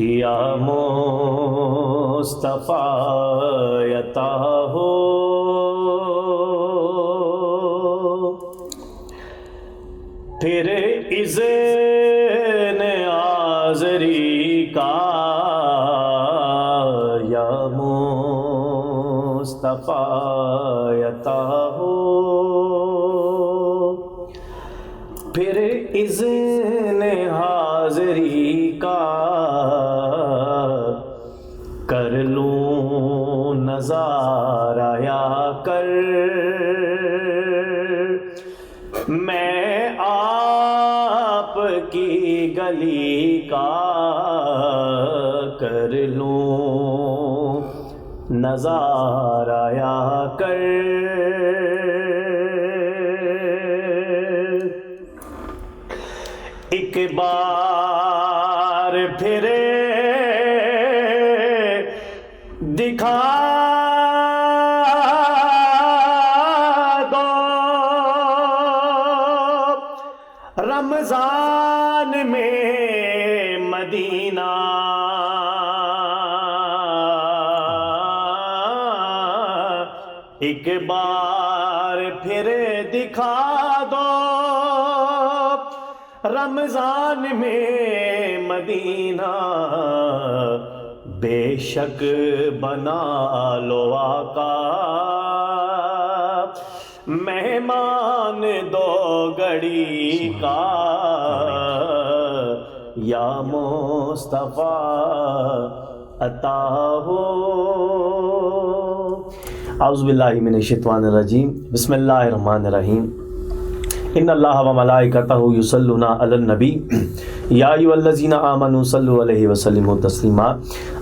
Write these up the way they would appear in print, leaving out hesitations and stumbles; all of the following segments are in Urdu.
یا مصطفیٰ عطا ہو، پھر اذن حاضری کا یا مصطفیٰ عطا ہو، پھر اذن حاضری کا کر لوں نظارہ یا کر میں آپ کی گلی کا، کر لوں نظارہ یا کر ایک بار پھر دکھا دو رمضان میں مدینہ، ایک بار پھر دکھا دو رمضان میں مدینہ، بے شک بنا لو آقا مہمان دو گھڑی کا، یا مصطفیٰ عطا ہو۔ اعوذ باللہ من الشیطان الرجیم، بسم اللہ الرحمن الرحیم۔ ان اللہ و ملائکتہ یصلون علی النبی یا ایھا الذین آمنوا صلوا علیہ وسلموا تسلیما،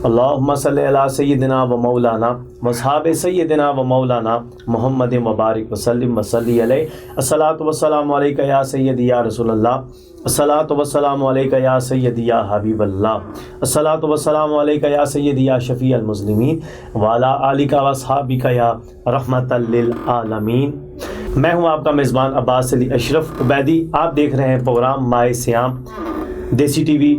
اللہم صل علی سیدنا و مولانا واصحاب سیدنا و مولانا محمد مبارک وسلم وصلی علیہ۔ الصلاۃ والسلام علیک یا سیدی یا رسول اللہ، الصلاۃ والسلام علیک یا سیدی یا حبیب اللہ، الصلاۃ والسلام علیک یا سیدی یا شفیع المذنبین وعلی آلک و اصحابک یا رحمۃ للعالمین۔ میں ہوں آپ کا میزبان عباس علی اشرف عبیدی، آپ دیکھ رہے ہیں پروگرام ماہ سیام دیسی ٹی وی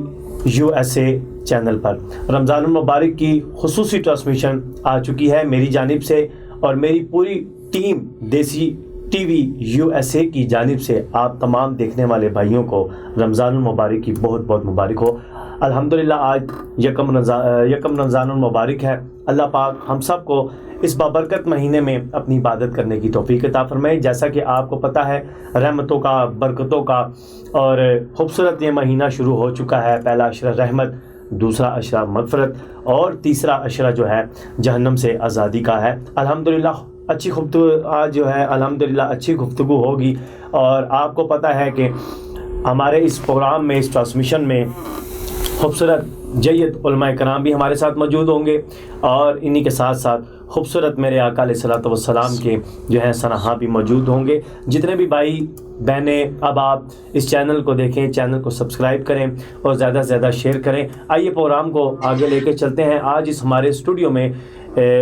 USA چینل پر۔ رمضان المبارک کی خصوصی ٹرانسمیشن آ چکی ہے میری جانب سے اور میری پوری ٹیم دیسی ٹی وی USA کی جانب سے آپ تمام دیکھنے والے بھائیوں کو رمضان المبارک کی بہت بہت مبارک ہو۔ الحمدللہ آج یکم رمضان المبارک ہے۔ اللہ پاک ہم سب کو اس بابرکت مہینے میں اپنی عبادت کرنے کی توفیق عطا فرمائے۔ جیسا کہ آپ کو پتہ ہے رحمتوں کا، برکتوں کا اور خوبصورت یہ مہینہ شروع ہو چکا ہے۔ پہلا عشرہ رحمت، دوسرا عشرہ مغفرت اور تیسرا عشرہ جو ہے جہنم سے آزادی کا ہے۔ الحمدللہ اچھی گفتگو آج جو ہے الحمدللہ اچھی گفتگو ہوگی، اور آپ کو پتہ ہے کہ ہمارے اس پروگرام میں، اس ٹرانسمیشن میں خوبصورت جید علماء کرام بھی ہمارے ساتھ موجود ہوں گے، اور انہی کے ساتھ ساتھ خوبصورت میرے آقا علیہ الصلوۃ والسلام کے جو ہیں صنہا بھی موجود ہوں گے۔ جتنے بھی بھائی بہنیں اب آپ اس چینل کو دیکھیں، چینل کو سبسکرائب کریں اور زیادہ سے زیادہ شیئر کریں۔ آئیے پروگرام کو آگے لے کے چلتے ہیں۔ آج اس ہمارے اسٹوڈیو میں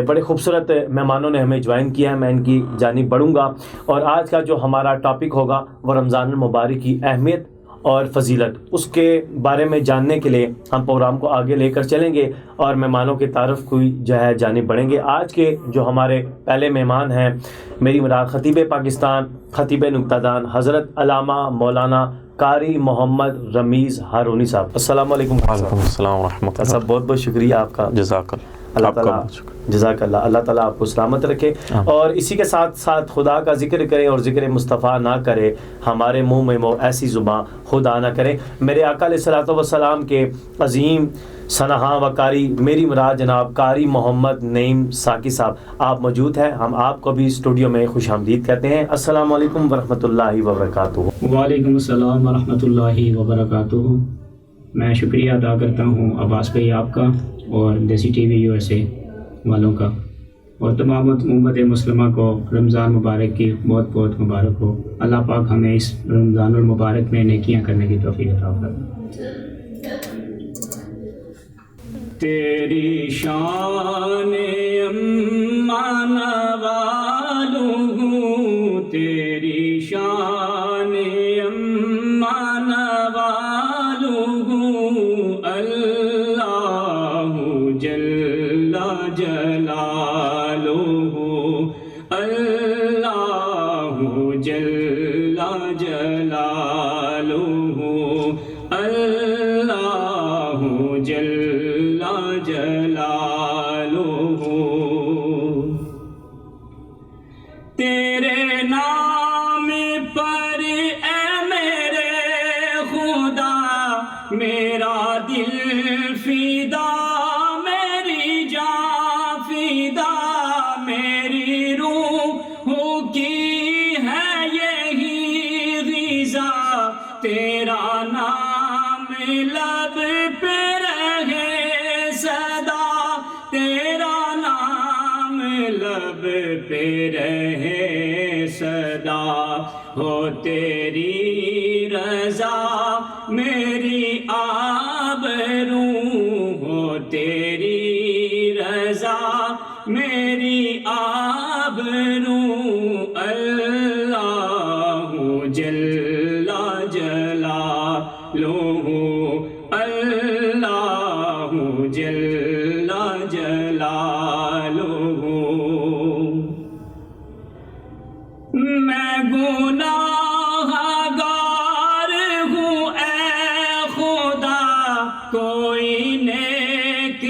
بڑے خوبصورت مہمانوں نے ہمیں جوائن کیا ہے، میں ان کی جانب بڑھوں گا، اور آج کا جو ہمارا ٹاپک ہوگا وہ رمضان المبارک کی اہمیت اور فضیلت، اس کے بارے میں جاننے کے لیے ہم پروگرام کو آگے لے کر چلیں گے اور مہمانوں کی تعارف کو جو ہے جانب بڑھیں گے۔ آج کے جو ہمارے پہلے مہمان ہیں، میری مراد خطیب پاکستان، خطیب نکتہ دان حضرت علامہ مولانا قاری محمد رمیز ہارونی صاحب۔ السلام علیکم۔ وعلیکم السلام ورحمۃ اللہ۔ صاحب بہت بہت شکریہ آپ کا، جزاک اللہ تعالیٰ جزاک اللہ، اللہ تعالیٰ آپ کو سلامت رکھے۔ اور اسی کے ساتھ ساتھ خدا کا ذکر کریں اور ذکر مصطفیٰ نہ کرے، ہمارے منہ میں وہ ایسی زباں خدا نہ کرے۔ میرے آقا علیہ الصلوۃ والسلام کے عظیم صنہا و قاری، میری مراد جناب قاری محمد نعیم ساقی صاحب آپ موجود ہیں۔ ہم آپ کو بھی اسٹوڈیو میں خوش آمدید کہتے ہیں۔ السلام علیکم ورحمۃ اللہ وبرکاتہ۔ وعلیکم السلام ورحمۃ اللہ وبرکاتہ۔ میں شکریہ ادا کرتا ہوں عباس بھائی آپ کا اور دیسی ٹی وی USA والوں کا، اور تمام امت مسلمہ کو رمضان مبارک کی بہت بہت مبارک ہو۔ اللہ پاک ہمیں اس رمضان المبارک میں نیکیاں کرنے کی توفیق عطا فرمائے۔ تیری شان امان والوں، تیری شان امان والوں، اللہ اللہ جل جلالہ اللہ جل جلالہ تیرے نام پر اے میرے خدا میرا دل فدا میری جان فدا میری روح کی ہے یہی غذا تیرا نام لب پہ رہے صدا تیرا نام لب پہ رہے صدا ہو تیری رضا میری آبرو ہو تیری رضا میری آبرو اللہ جل جلالہ اللہ جل جلالہ میں گناہگار ہوں اے خدا کوئی نیک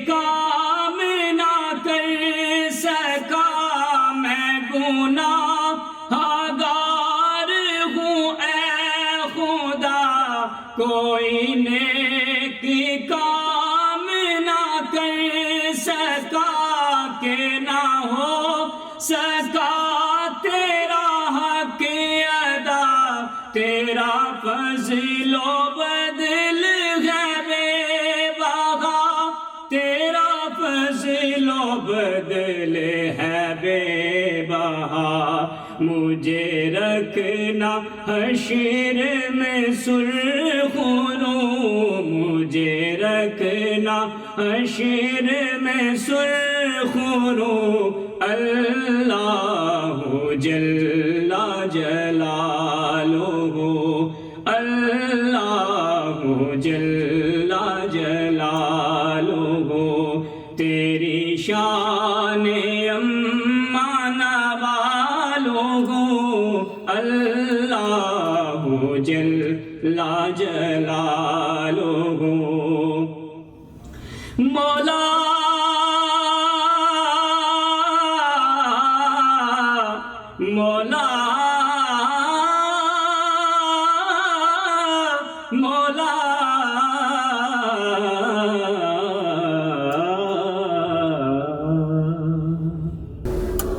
کام نہ کر سکا میں گناہگار ہوں اے خدا کوئی نیک کام نہ کر سکا کہ نہ ہو سکا تیرا حق ادا تیرا فضل و بدل ہے بے بہا تیرا فضل و بدل ہے بے بہا مجھے رکھنا حشر میں سرخ رو مجھے رکھنا حشر میں سرخ رو اللہ جل جلالہ اللہ جل جلالہ تیری شان امان والو اللہ جل جلالہ مولا مولا مولا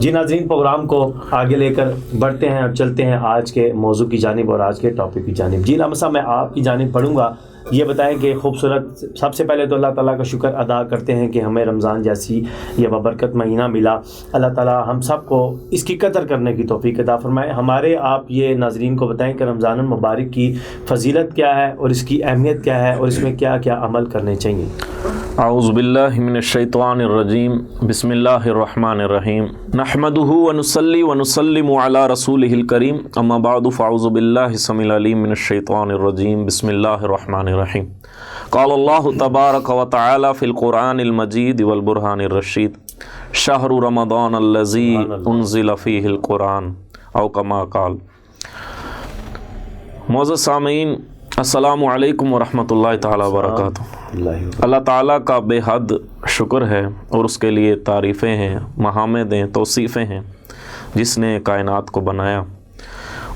جی ناظرین پروگرام کو آگے لے کر بڑھتے ہیں اور چلتے ہیں آج کے موضوع کی جانب اور آج کے ٹاپک کی جانب. جی لامہ صاحب میں آپ کی جانب پڑھوں گا. یہ بتائیں کہ خوبصورت سب سے پہلے تو اللہ تعالیٰ کا شکر ادا کرتے ہیں کہ ہمیں رمضان جیسی یہ بابرکت مہینہ ملا. اللہ تعالیٰ ہم سب کو اس کی قدر کرنے کی توفیق عطا فرمائے. ہمارے آپ یہ ناظرین کو بتائیں کہ رمضان المبارک کی فضیلت کیا ہے اور اس کی اہمیت کیا ہے اور اس میں کیا کیا عمل کرنے چاہیے. اعوذ باللہ من الشیطان الرجیم بسم اللہ الرحمن الرحیم نحمدہ ونصلی ونسلم علی رسولہ الکریم اما بعد فاعوذ باللہ السمیع العلیم من الشیطان الرجیم بسم اللہ الرحمن الرحیم قال اللہ تبارک و تعالی فی القرآن المجید والبرہان الرشید شہر رمضان الذی انزل فیہ القرآن او کما قال. معزز سامعین السلام علیکم ورحمۃ اللہ تعالیٰ وبرکاتہ. اللہ تعالیٰ کا بے حد شکر ہے اور اس کے لیے تعریفیں ہیں محامد ہیں توصیفیں ہیں جس نے کائنات کو بنایا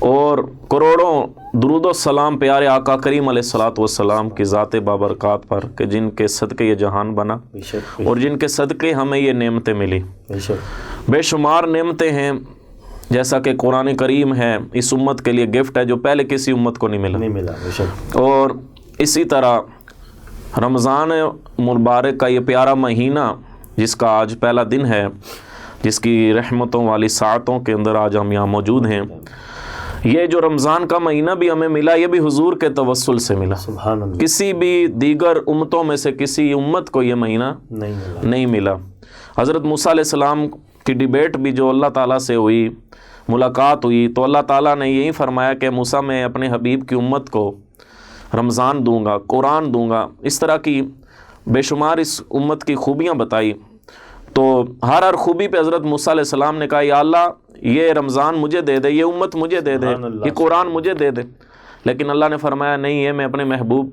اور کروڑوں درود و سلام پیارے آقا کریم علیہ الصلوۃ والسلام کی ذات بابرکات پر کہ جن کے صدقے یہ جہان بنا اور جن کے صدقے ہمیں یہ نعمتیں ملی. بے شمار نعمتیں ہیں جیسا کہ قرآن کریم ہے اس امت کے لیے گفٹ ہے جو پہلے کسی امت کو نہیں ملا. اور اسی طرح رمضان مبارک کا یہ پیارا مہینہ جس کا آج پہلا دن ہے جس کی رحمتوں والی ساعتوں کے اندر آج ہم یہاں موجود ہیں. یہ جو رمضان کا مہینہ بھی ہمیں ملا یہ بھی حضور کے توسل سے ملا. سبحان اللہ. کسی بھی دیگر امتوں میں سے کسی امت کو یہ مہینہ نہیں ملا. حضرت موسیٰ علیہ السلام کی ڈیبیٹ بھی جو اللہ تعالیٰ سے ہوئی ملاقات ہوئی تو اللہ تعالیٰ نے یہی فرمایا کہ موسیٰ میں اپنے حبیب کی امت کو رمضان دوں گا قرآن دوں گا. اس طرح کی بے شمار اس امت کی خوبیاں بتائی. تو ہر خوبی پہ حضرت موسیٰ علیہ السلام نے کہا یا اللہ یہ رمضان مجھے دے دے، یہ امت مجھے دے دے، یہ قرآن مجھے دے دے، لیکن اللہ نے فرمایا نہیں، یہ میں اپنے محبوب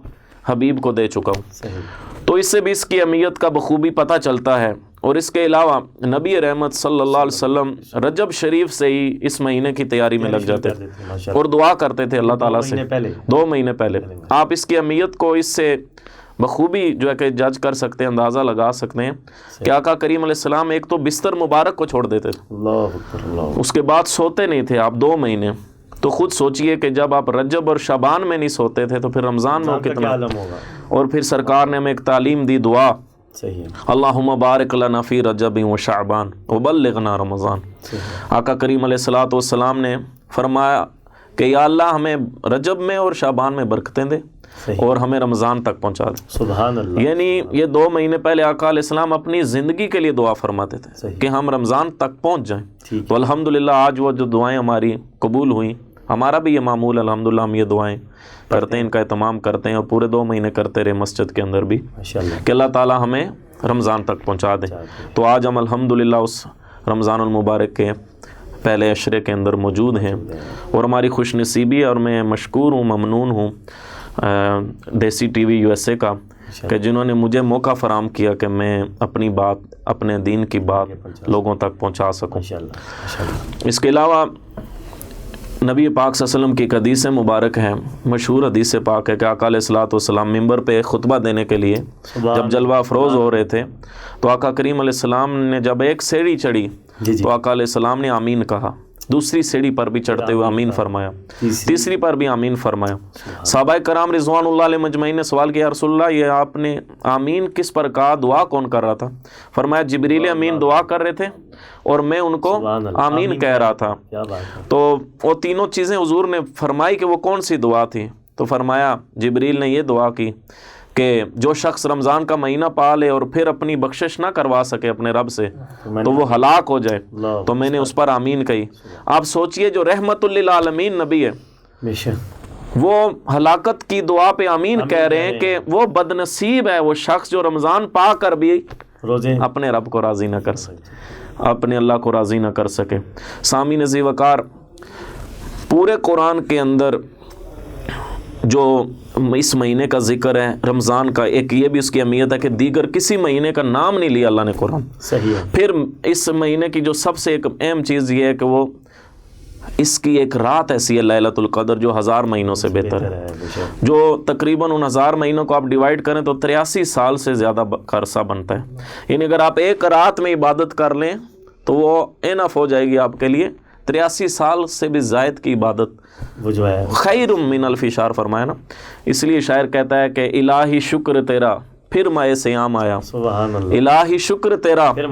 حبیب کو دے چکا ہوں۔ تو اس سے بھی اس کی اہمیت کا بخوبی پتہ چلتا ہے۔ اور اس کے علاوہ نبی رحمت صلی اللہ علیہ وسلم رجب شریف سے ہی اس مہینے کی تیاری میں لگ جاتے تھے اور دعا کرتے تھے اللہ تعالیٰ سے 2 مہینے پہلے۔ آپ اس کی اہمیت کو اس سے بخوبی جو ہے کہ جج کر سکتے ہیں، اندازہ لگا سکتے ہیں کہ آقا کریم علیہ السلام ایک تو بستر مبارک کو چھوڑ دیتے تھے، اس کے بعد سوتے نہیں تھے آپ 2 مہینے۔ تو خود سوچئے کہ جب آپ رجب اور شعبان میں نہیں سوتے تھے تو پھر رمضان میں کتنا ہوگا۔ اور پھر سرکار نے ہمیں ایک تعلیم دی، دعا، اللہم بارک لنا فی رجب و شعبان وبلغنا رمضان۔ آقا کریم علیہ الصلوۃ والسلام نے فرمایا کہ یا اللہ ہمیں رجب میں اور شعبان میں برکتیں دے اور ہمیں رمضان تک پہنچا دے۔ سبحان اللہ۔ یعنی یہ 2 مہینے پہلے آقا علیہ السلام اپنی زندگی کے لیے دعا فرماتے تھے کہ ہم رمضان تک پہنچ جائیں۔ تو الحمدللہ آج وہ جو دعائیں ہماری قبول ہوئیں، ہمارا بھی یہ معمول الحمدللہ ہم یہ دعائیں کرتے ہیں، ان کا اہتمام کرتے ہیں اور پورے 2 مہینے کرتے رہے مسجد کے اندر بھی کہ اللہ تعالیٰ ہمیں رمضان تک پہنچا دے۔ تو آج ہم الحمدللہ اس رمضان المبارک کے پہلے عشرے کے اندر موجود ہیں اور ہماری خوش نصیبی ہے، اور میں مشکور ہوں، ممنون ہوں دیسی ٹی وی USA کا کہ جنہوں نے مجھے موقع فراہم کیا کہ میں اپنی بات، اپنے دین کی بات لوگوں تک پہنچا سکوں۔ اس کے علاوہ نبی پاک صلی اللہ علیہ وسلم کی ایک حدیث مبارک ہے، مشہور حدیث پاک ہے کہ آقا علیہ الصلوۃ والسلام ممبر پہ خطبہ دینے کے لیے جب جلوہ افروز ہو رہے تھے تو آقا کریم علیہ السلام نے جب ایک سیڑھی چڑھی تو آقا علیہ السلام نے آمین کہا، دوسری سیڑھی پر بھی چڑھتے ہوئے آمین فرمایا، تیسری پر بھی آمین فرمایا۔ صحابہ کرام رضوان اللہ علیہ مجمعین نے سوال کیا، رسول اللہ یہ آپ نے آمین کس پر کہا، دعا کون کر رہا تھا؟ فرمایا جبریل امین دعا کر رہے تھے اور میں ان کو آمین کہہ رہا تھا۔ تو وہ تینوں چیزیں حضور نے فرمائی کہ وہ کون سی دعا تھی؟ تو فرمایا جبریل نے یہ دعا کی کہ جو شخص رمضان کا مہینہ پا لے اور پھر اپنی بخشش نہ کروا سکے اپنے رب سے تو وہ ہلاک ہو جائے، تو میں نے اس پر آمین کہی۔ آپ سوچئے جو رحمت للعالمین نبی ہے وہ ہلاکت کی دعا پہ آمین کہہ رہے ہیں کہ وہ بد نصیب ہے وہ شخص جو رمضان پا کر بھی اپنے رب کو راضی نہ کر سکے، اپنے اللہ کو راضی نہ کر سکے۔ سامعین عزیز وقار، پورے قرآن کے اندر جو اس مہینے کا ذکر ہے رمضان کا، ایک یہ بھی اس کی اہمیت ہے کہ دیگر کسی مہینے کا نام نہیں لیا اللہ نے قرآن۔ صحیح ہے۔ پھر اس مہینے کی جو سب سے ایک اہم چیز یہ ہے کہ وہ اس کی ایک رات ایسی ہے لیلۃ القدر جو 1000 مہینوں سے بہتر ہے، جو تقریباً ان 1000 مہینوں کو آپ ڈیوائیڈ کریں تو 83 سال سے زیادہ کا عرصہ بنتا ہے۔ یعنی اگر آپ ایک رات میں عبادت کر لیں تو وہ انف ہو جائے گی آپ کے لیے، 83 سال سے بھی زائد کی عبادت وہ جو ہے خیر من الف شہر فرمایا نا۔ اس لیے شاعر کہتا ہے کہ الہی شکر تیرا پھر ماہ سیام آیا، سبحان اللہ، الہی شکر تیرا پھر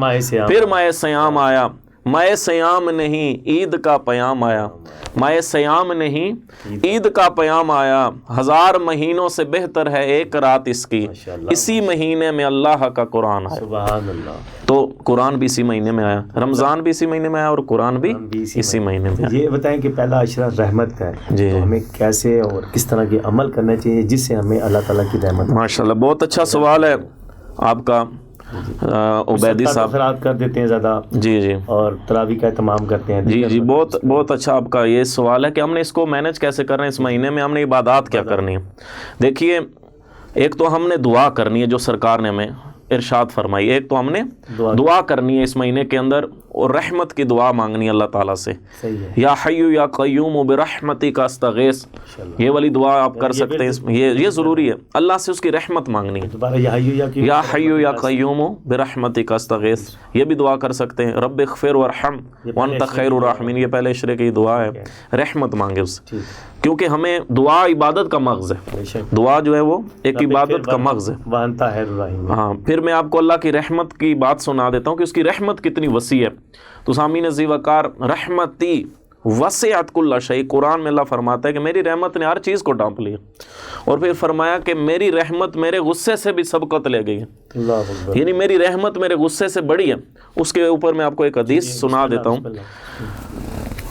ماہ سیام آیا، ماہ سیام نہیں عید کا پیام آیا، ماہ سیام نہیں عید کا پیام آیا، 1000 مہینوں سے بہتر ہے ایک رات اس کی، اسی مہینے میں اللہ کا قرآن آیا۔ سبحان اللہ۔ تو قرآن بھی اسی مہینے میں آیا، رمضان بھی اسی مہینے میں آیا اور قرآن بھی اسی مہینے میں آیا۔ یہ بتائیں کہ پہلا عشرہ رحمت کا ہے، جی، تو ہمیں کیسے اور کس طرح کے عمل کرنا چاہیے جس سے ہمیں اللہ تعالیٰ کی رحمت؟ ماشاءاللہ بہت اچھا سوال ہے آپ کا عبیدی صاحب، خیرات کر دیتے ہیں زیادہ، جی جی، اور تراویح کا اہتمام کرتے ہیں۔ جی جی، بہت اچھا آپ کا یہ سوال ہے کہ ہم نے اس کو مینج کیسے کرنا ہے، اس مہینے میں ہم نے عبادات کیا کرنی ہے۔ دیکھیے ایک تو ہم نے دعا کرنی ہے جو سرکار نے ہمیں ارشاد فرمائی، ایک تو ہم نے دعا کرنی ہے اس مہینے کے اندر اور رحمت کی دعا مانگنی ہے اللہ تعالیٰ سے، یا حی یا قیوم برحمتک استغیث، یہ والی دعا آپ کر سکتے ہیں، یہ ضروری ہے، اللہ سے اس کی رحمت مانگنی ہے، یا حی یا قیوم برحمتک استغیث، یہ بھی دعا کر سکتے ہیں، رب اغفر وارحم وانت خیر الراحمین، یہ پہلے عشرے کی دعا ہے، رحمت مانگے اس سے، کیونکہ ہمیں دعا عبادت کا مغز ہے، دعا جو ہے وہ ایک عبادت کا مغز ہے۔ ہاں، پھر میں آپ کو اللہ کی رحمت کی بات سنا دیتا ہوں کہ اس کی رحمت کتنی وسیع ہے۔ تو سامعین عزیز وقار، رحمتی وسعت کل شیء، قرآن میں اللہ فرماتا ہے کہ میری رحمت نے ہر چیز کو ڈھانپ لیا، اور پھر فرمایا کہ میری رحمت میرے غصے سے بھی سبقت لے گئی ہے، یعنی میری رحمت میرے غصے سے بڑی ہے۔ اس کے اوپر میں آپ کو ایک حدیث سنا دیتا ہوں۔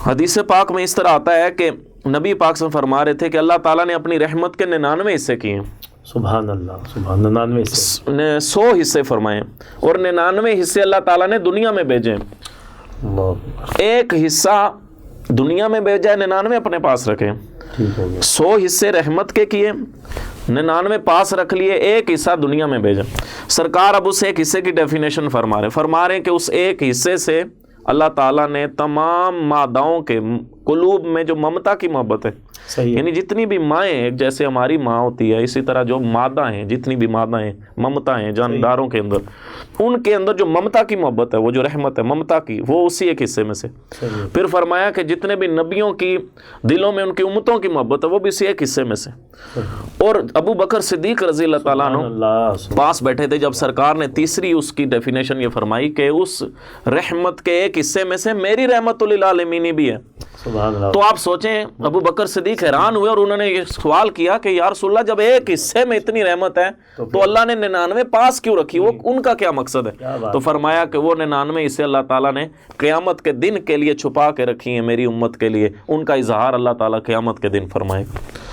حدیث پاک میں اس طرح آتا ہے کہ نبی پاک سے فرما رہے تھے کہ اللہ تعالیٰ نے اپنی رحمت کے 99 حصے کیے ہیں، سبحان اللہ، سبحان 99 حصے، نے 100 حصے فرمائے اور 99 حصے اللہ تعالیٰ نے دنیا میں بھیجے. اللہ، ایک حصہ دنیا میں بھیجا ہے، 99 اپنے پاس رکھے. ٹھیک ہو گیا. 100 حصے رحمت کے کیے، 99 پاس رکھ لیے، ایک حصہ دنیا میں بھیجا. سرکار اب اس ایک حصے کی ڈیفینیشن فرما رہے ہیں کہ اس ایک حصے سے اللہ تعالیٰ نے تمام ماداؤں کے قلوب میں جو ممتا کی محبت ہے، صحیح ہے. یعنی جتنی بھی مائیں ہیں، جیسے ہماری ماں ہوتی ہے، اسی طرح جو مادہ ہیں، جتنی بھی مادہ ہیں، ممتا ہیں جانداروں کے اندر، ان کے اندر جو ممتا کی محبت ہے، وہ جو رحمت ہے ممتا کی، وہ اسی ایک حصے میں سے. صحیح ہے. پھر فرمایا کہ جتنے بھی نبیوں کی دلوں میں ان کی امتوں کی محبت ہے، وہ بھی اسی ایک حصے میں سے. اور ابو بکر صدیق رضی اللہ تعالیٰ عنہ اللہ، پاس بیٹھے تھے جب سرکار نے تیسری اس کی ڈیفینیشن یہ فرمائی کہ اس رحمت کے ایک حصے میں سے میری رحمت للعالمین بھی ہے. سبحان اللہ. تو آپ سوچیں ابو بکر صدیق حیران ہوئے اور انہوں نے یہ سوال کیا کہ یا رسول اللہ جب ایک حصے میں اتنی رحمت ہے تو اللہ نے 99 پاس کیوں رکھی، وہ ان کا کیا مقصد ہے؟ تو فرمایا کہ وہ 99 حصے اللہ تعالیٰ نے قیامت کے دن کے لیے چھپا کے رکھی ہیں میری امت کے لیے، ان کا اظہار اللہ تعالیٰ قیامت کے دن فرمائے.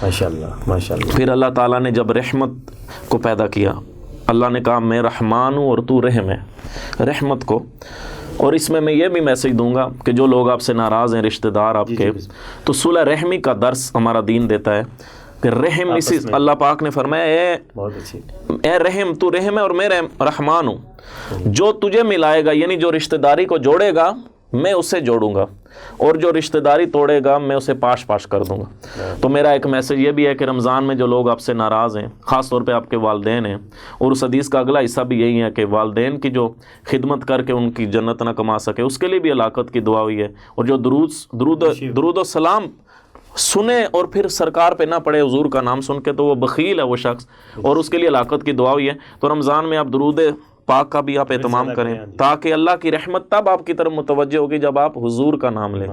ماشاءاللہ، ماشاءاللہ. پھر اللہ تعالیٰ نے جب رحمت کو پیدا کیا، اللہ نے کہا میں رحمان ہوں اور تو رحم ہے. رحمت کو، اور اس میں یہ بھی میسج دوں گا کہ جو لوگ آپ سے ناراض ہیں، رشتہ دار آپ کے، تو صلح رحمی کا درس ہمارا دین دیتا ہے کہ رحم، اسی اللہ پاک نے فرمایا بہت اچھی، اے رحم تو رحم ہے اور میں رحمان ہوں. جو تجھے ملائے گا، یعنی جو رشتہ داری کو جوڑے گا میں اسے جوڑوں گا، اور جو رشتہ داری توڑے گا میں اسے پاش پاش کر دوں گا. تو میرا ایک میسج یہ بھی ہے کہ رمضان میں جو لوگ آپ سے ناراض ہیں، خاص طور پہ آپ کے والدین ہیں، اور اس حدیث کا اگلا حصہ بھی یہی ہے کہ والدین کی جو خدمت کر کے ان کی جنت نہ کما سکے، اس کے لیے بھی ہلاکت کی دعا ہوئی ہے. اور جو درود و سلام سنے اور پھر سرکار پہ نہ پڑے حضور کا نام سن کے، تو وہ بخیل ہے وہ شخص، اور اس کے لیے ہلاکت کی دعا ہوئی ہے. تو رمضان میں آپ درود پاک کا بھی آپ اہتمام کریں تاکہ اللہ کی رحمت تب آپ کی طرف متوجہ ہوگی جب آپ حضور کا نام لیں.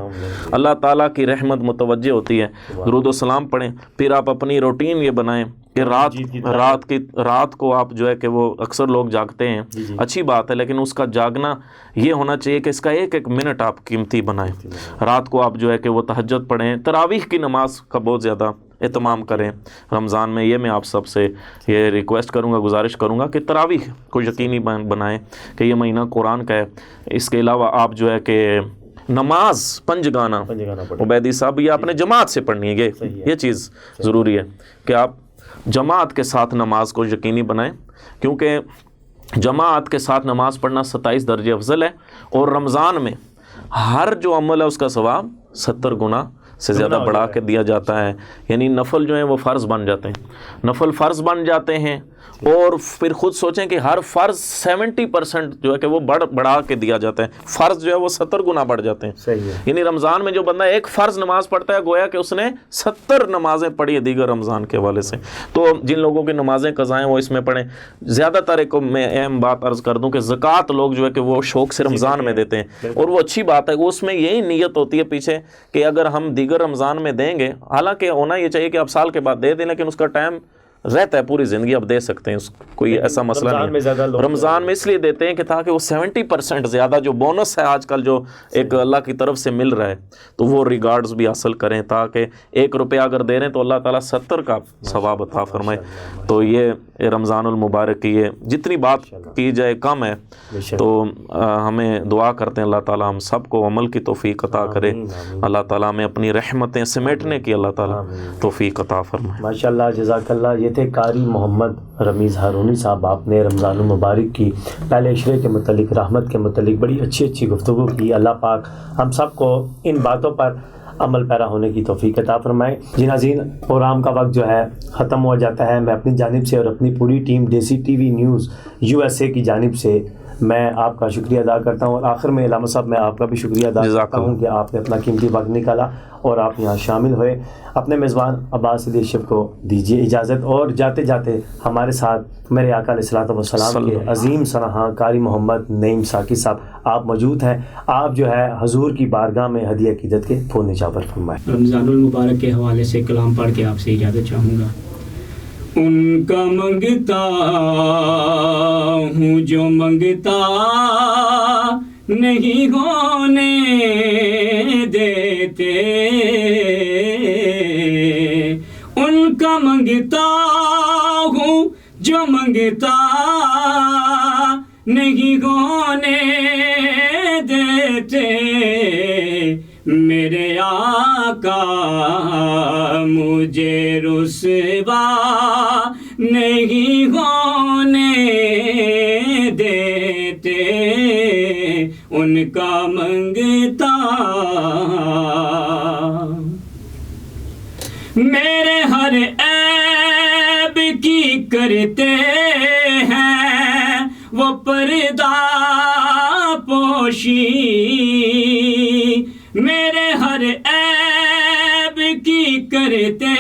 اللہ تعالیٰ کی رحمت متوجہ ہوتی ہے. درود و سلام پڑھیں. پھر آپ اپنی روٹین یہ بنائیں کہ رات کو آپ جو ہے کہ وہ اکثر لوگ جاگتے ہیں، اچھی بات ہے، لیکن اس کا جاگنا یہ ہونا چاہیے کہ اس کا ایک ایک منٹ آپ قیمتی بنائیں. رات کو آپ جو ہے کہ وہ تہجد پڑھیں، تراویح کی نماز کا بہت زیادہ اہتمام کریں رمضان میں. یہ میں آپ سب سے یہ ریکویسٹ کروں گا، گزارش کروں گا کہ تراویح کو یقینی بنائیں کہ یہ مہینہ قرآن کا ہے. اس کے علاوہ آپ جو ہے کہ نماز پنج گانا عبیدی صاحب یہ آپ نے جماعت سے پڑھنی ہے، یہ چیز ضروری ہے کہ آپ جماعت کے ساتھ نماز کو یقینی بنائیں، کیونکہ جماعت کے ساتھ نماز پڑھنا 27 درجے افضل ہے. اور رمضان میں ہر جو عمل ہے اس کا ثواب 70 گنا سے زیادہ بڑھا کے دیا جاتا ہے. یعنی نفل جو ہیں وہ فرض بن جاتے ہیں، نفل فرض بن جاتے ہیں. اور پھر خود سوچیں کہ ہر فرض 70% جو ہے کہ وہ بڑھا کے دیا جاتا ہے، فرض جو ہے وہ 70 گنا بڑھ جاتے ہیں. صحیح ہے. یعنی رمضان میں جو بندہ ایک فرض نماز پڑھتا ہے گویا کہ اس نے 70 نمازیں پڑھی ہیں دیگر رمضان کے حوالے سے. تو جن لوگوں کی نمازیں قضا ہیں وہ اس میں پڑھیں. زیادہ تر ایک میں اہم بات عرض کر دوں کہ زکوٰۃ لوگ جو ہے کہ وہ شوق سے رمضان میں دیتے ہیں، اور وہ اچھی بات ہے. اس میں یہی نیت ہوتی ہے پیچھے کہ اگر ہم دیگر رمضان میں دیں گے، حالانکہ ہونا یہ چاہیے کہ آپ سال کے بعد دے دیں، لیکن اس کا ٹائم رہتا ہے پوری زندگی آپ دے سکتے ہیں، کوئی ایسا مسئلہ نہیں ہے. رمضان میں اس لیے دیتے ہیں کہ تاکہ وہ 70% زیادہ جو بونس ہے آج کل جو ایک اللہ کی طرف سے مل رہا ہے تو وہ ریگارڈز بھی حاصل کریں، تاکہ 1 روپیہ اگر دے رہے ہیں تو اللہ تعالیٰ 70 کا ثواب عطا فرمائے. تو یہ رمضان المبارک کی یہ جتنی بات کی جائے کم ہے. تو ہمیں دعا کرتے ہیں اللہ تعالیٰ ہم سب کو عمل کی توفیق عطا کرے. اللہ تعالیٰ ہمیں اپنی رحمتیں سمیٹنے کی اللہ تعالیٰ توفیق عطا فرمائے. ماشاءاللہ، جزاک اللہ. یہ تھے قاری محمد رمیز ہارونی صاحب. آپ نے رمضان المبارک کی پہلے عشرے کے متعلق، رحمت کے متعلق بڑی اچھی گفتگو کی. اللہ پاک ہم سب کو ان باتوں پر عمل پیرا ہونے کی توفیق عطا فرمائے. جی ناظرین، پروگرام کا وقت جو ہے ختم ہو جاتا ہے. میں اپنی جانب سے اور اپنی پوری ٹیم دیسی ٹی وی نیوز USA کی جانب سے میں آپ کا شکریہ ادا کرتا ہوں. اور آخر میں علامہ صاحب میں آپ کا بھی شکریہ ادا کرتا ہوں کہ آپ نے اپنا قیمتی وقت نکالا اور آپ یہاں شامل ہوئے. اپنے میزبان عباس علی اشرف کو دیجیے اجازت، اور جاتے جاتے ہمارے ساتھ میرے آقا علیہ الصلوۃ والسلام کے عظیم سرہاں قاری محمد نعیم ساقی صاحب آپ موجود ہیں. آپ جو ہے حضور کی بارگاہ میں ہدیہ عقیدت کے پھول نچاور فرمائیں. رمضان المبارک کے حوالے سے کلام پڑھ کے آپ سے اجازت چاہوں گا. ان کا منگتا ہوں جو منگتا نہیں ہونے دیتے، ان کا منگتا ہوں دیتے میرے آقا مجھے رسوا نہیں ہونے دیتے ان کا منگتا میرے ہر عیب کی کرتے ہیں وہ پردہ پوشی میرے ہر عیب کی کرتے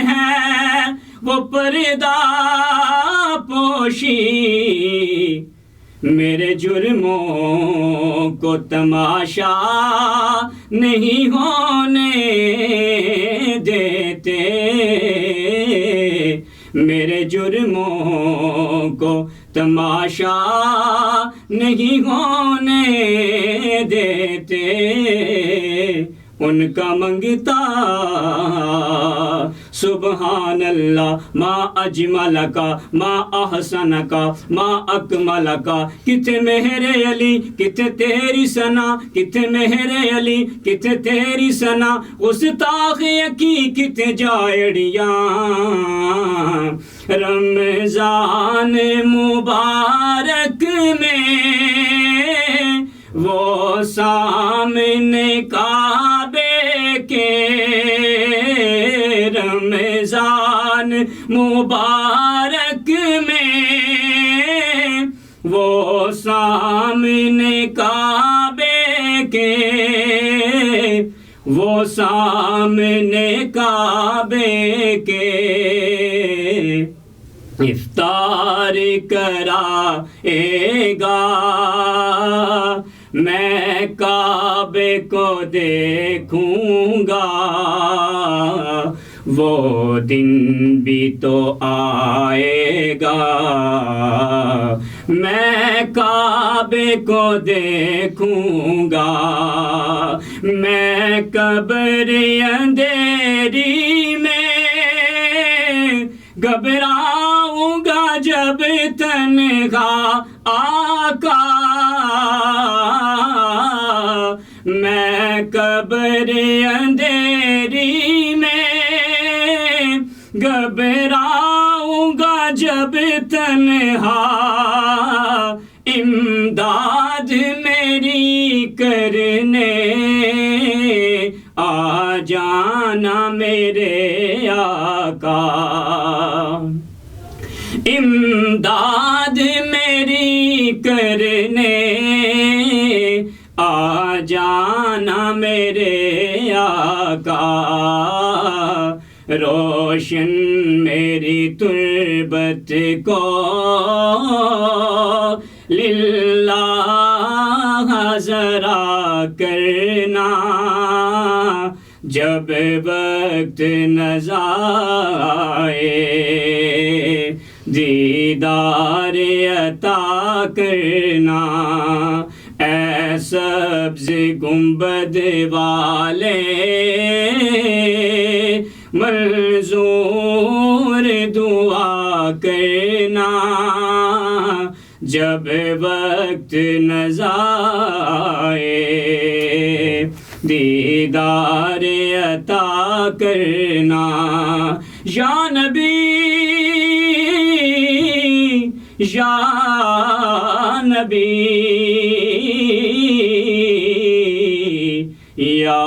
ہیں وہ پردہ پوشی میرے جرموں کو تماشا نہیں ہونے دیتے میرے جرموں کو تماشا نہیں ہونے دیتے ان کا منگتا سبحان اللہ ما اجمل کا ما احسن کا ما اکمل کا کتنے میرے علی کتنے تیری ثنا کتنے میرے علی کتنے تیری ثنا گستاخ کی کتنے جائڑیاں رمضان مبارک میں وہ سامنے کعبے کے رمضان مبارک میں وہ سامنے کعبے کے وہ سامنے کعبے کے افطار کرائے گا میں کعبے کو دیکھوں گا وہ دن بھی تو آئے گا میں کعبے کو دیکھوں گا میں قبر اندھیری میں گھبراؤں گا جب تنہا آقا میں قبر اندھیری میں گھبراؤں گا جب تنہا امداد میری کرنے آ جانا میرے آقا امداد میری کرنے آ جانا میرے آقا روشن میری تربت کو للہ ذرا کرنا جب وقت نظائے دیدار عطا کرنا اے سبز گنبد والے منظور دعا کرنا جب وقت نظائے دیدار عطا کرنا یا نبی یا نبی یا